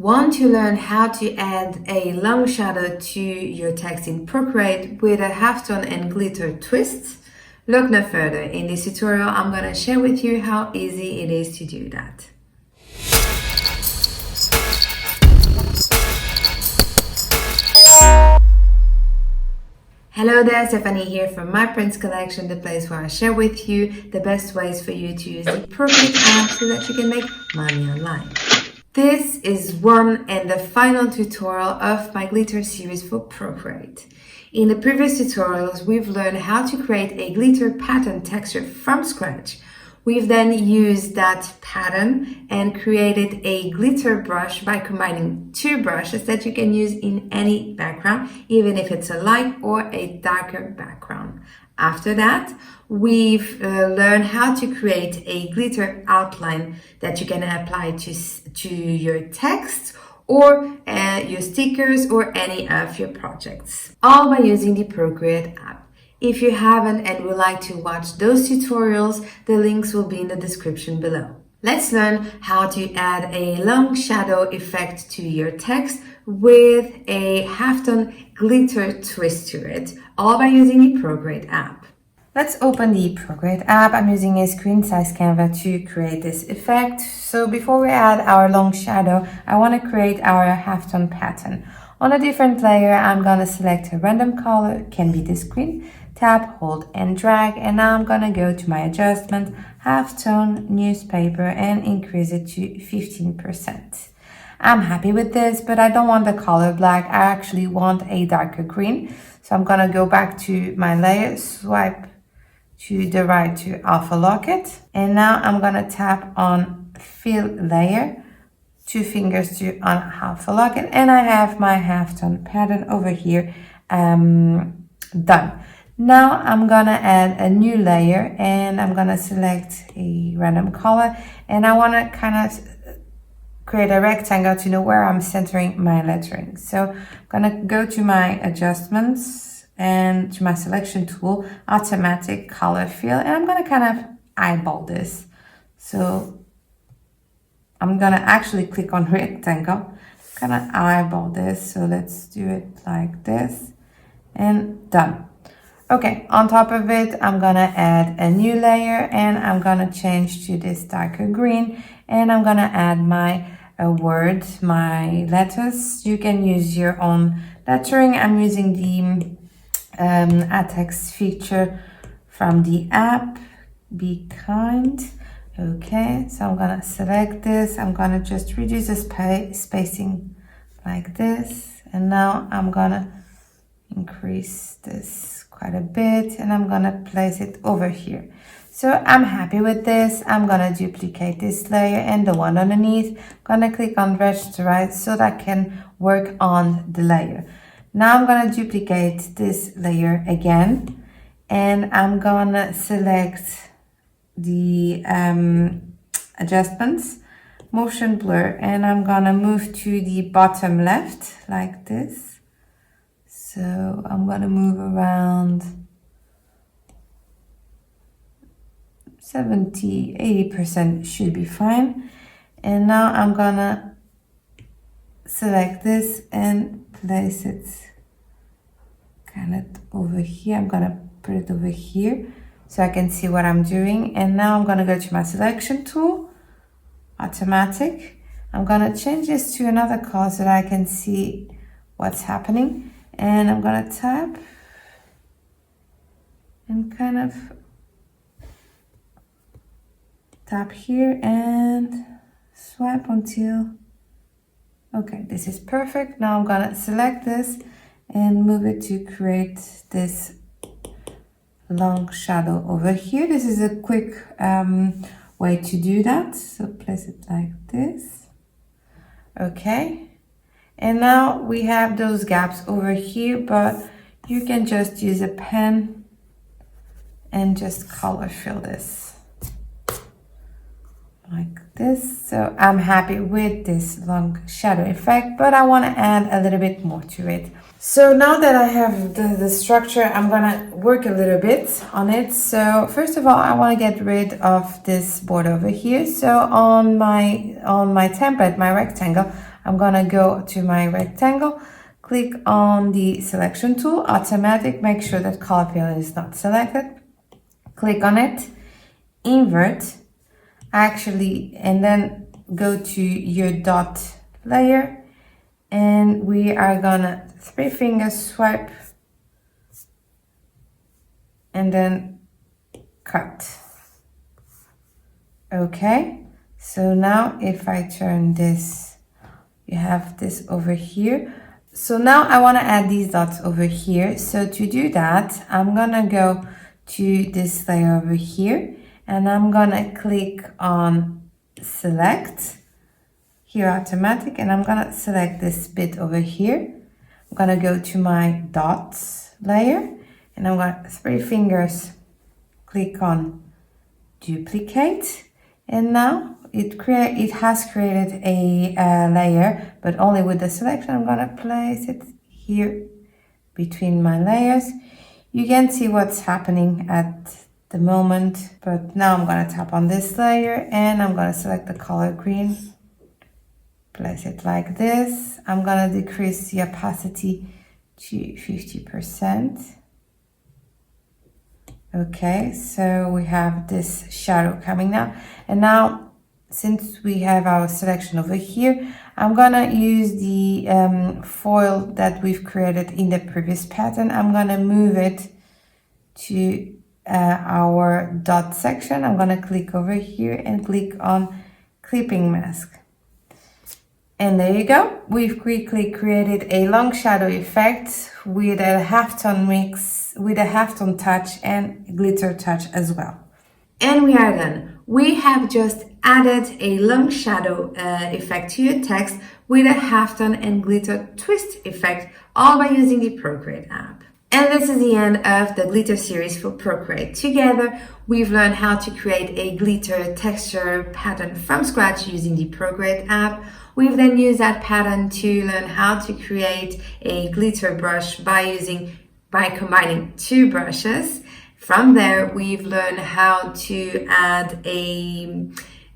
Want to learn how to add a long shadow to your text in Procreate with a halftone and glitter twist? Look no further. In this tutorial, I'm going to share with you how easy it is to do that. Hello there, Stephanie here from My Prints Collection, the place where I share with you the best ways for you to use the Procreate app so that you can make money online. This is one and the final tutorial of my glitter series for Procreate. In the previous tutorials, we've learned how to create a glitter pattern texture from scratch. We've then used that pattern and created a glitter brush by combining two brushes that you can use in any background, even if it's a light or a darker background. After that, we've learned how to create a glitter outline that you can apply to your text or your stickers or any of your projects, all by using the Procreate app. If you haven't and would like to watch those tutorials, the links will be in the description below. Let's learn how to add a long shadow effect to your text with a halftone glitter twist to it, all by using the Procreate app. Let's open the Procreate app. I'm using a screen size Canva to create this effect. So before we add our long shadow, I want to create our halftone pattern. On a different layer, I'm going to select a random color, it can be this green, tap, hold and drag, and now I'm going to go to my adjustment, halftone, newspaper, and increase it to 15%. I'm happy with this, but I don't want the color black. I actually want a darker green. So I'm going to go back to my layer, swipe to the right to alpha lock it. And now I'm going to tap on fill layer, 2 fingers to on alpha lock it. And I have my halftone pattern over here done. Now I'm going to add a new layer and I'm going to select a random color. And I want to kind of create a rectangle to know where I'm centering my lettering. So I'm going to go to my adjustments and to my selection tool, automatic color fill, and I'm going to kind of eyeball this. So I'm going to actually click on rectangle, kind of eyeball this. So let's do it like this and done. Okay, on top of it, I'm going to add a new layer and I'm going to change to this darker green and I'm going to add my word, my letters. You can use your own lettering. I'm using the add text feature from the app, Be Kind. Okay, so I'm going to select this. I'm going to just reduce the spacing like this. And now I'm going to increase this quite a bit and I'm going to place it over here. So I'm happy with this. I'm going to duplicate this layer and the one underneath. I'm going to click on rasterize so that I can work on the layer. Now I'm going to duplicate this layer again and I'm going to select the adjustments, motion blur, and I'm going to move to the bottom left like this. So I'm going to move around 70–80% should be fine. And now I'm going to select this and place it kind of over here. I'm going to put it over here so I can see what I'm doing. And now I'm going to go to my selection tool, automatic. I'm going to change this to another color so that I can see what's happening. And I'm going to tap and kind of tap here and swipe until, okay, this is perfect. Now I'm going to select this and move it to create this long shadow over here. This is a quick way to do that. So place it like this. Okay. And now we have those gaps over here, but you can just use a pen and just color fill this like this. So I'm happy with this long shadow effect, but I want to add a little bit more to it. So now that I have the structure, I'm gonna work a little bit on it. So first of all, I want to get rid of this border over here. So on my template, my rectangle, I'm gonna go to my rectangle, click on the selection tool, automatic, make sure that color palette is not selected. Click on it, invert, and then go to your dot layer, and we are gonna 3-finger swipe and then cut. Okay, so now if I turn this, you have this over here. So now I want to add these dots over here. So to do that, I'm gonna go to this layer over here, and I'm gonna click on select here, automatic, and I'm gonna select this bit over here. I'm gonna go to my dots layer, and I'm gonna 3 fingers click on duplicate, and now it has created a layer, but only with the selection. I'm gonna place it here between my layers. You can see what's happening at the moment, but now I'm gonna tap on this layer and I'm gonna select the color green, place it like this. I'm gonna decrease the opacity to 50%. Okay, so we have this shadow coming now, and now since we have our selection over here, I'm gonna use the foil that we've created in the previous pattern. I'm gonna move it to our dot section. I'm gonna click over here and click on clipping mask. And there you go. We've quickly created a long shadow effect with a halftone mix, with a halftone touch and glitter touch as well. And we are done. We have just added a long shadow effect to your text with a halftone and glitter twist effect, all by using the Procreate app. And this is the end of the glitter series for Procreate. Together, we've learned how to create a glitter texture pattern from scratch using the Procreate app. We've then used that pattern to learn how to create a glitter brush by combining 2 brushes. From there, we've learned how to add a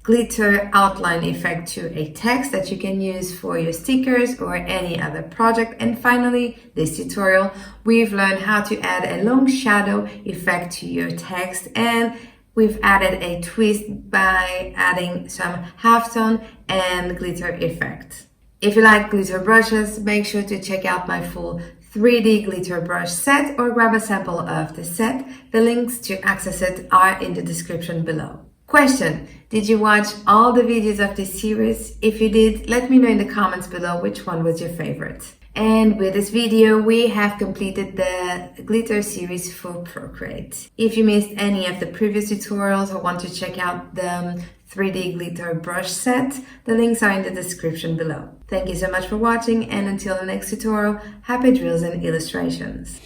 glitter outline effect to a text that you can use for your stickers or any other project. And finally, this tutorial, we've learned how to add a long shadow effect to your text, and we've added a twist by adding some halftone and glitter effect. If you like glitter brushes, make sure to check out my full 3D glitter brush set or grab a sample of the set. The links to access it are in the description below. Question: did you watch all the videos of this series? If you did, let me know in the comments below which one was your favorite. And with this video, we have completed the glitter series for Procreate. If you missed any of the previous tutorials or want to check out the 3D glitter brush set, the links are in the description below. Thank you so much for watching, and until the next tutorial, happy drills and illustrations.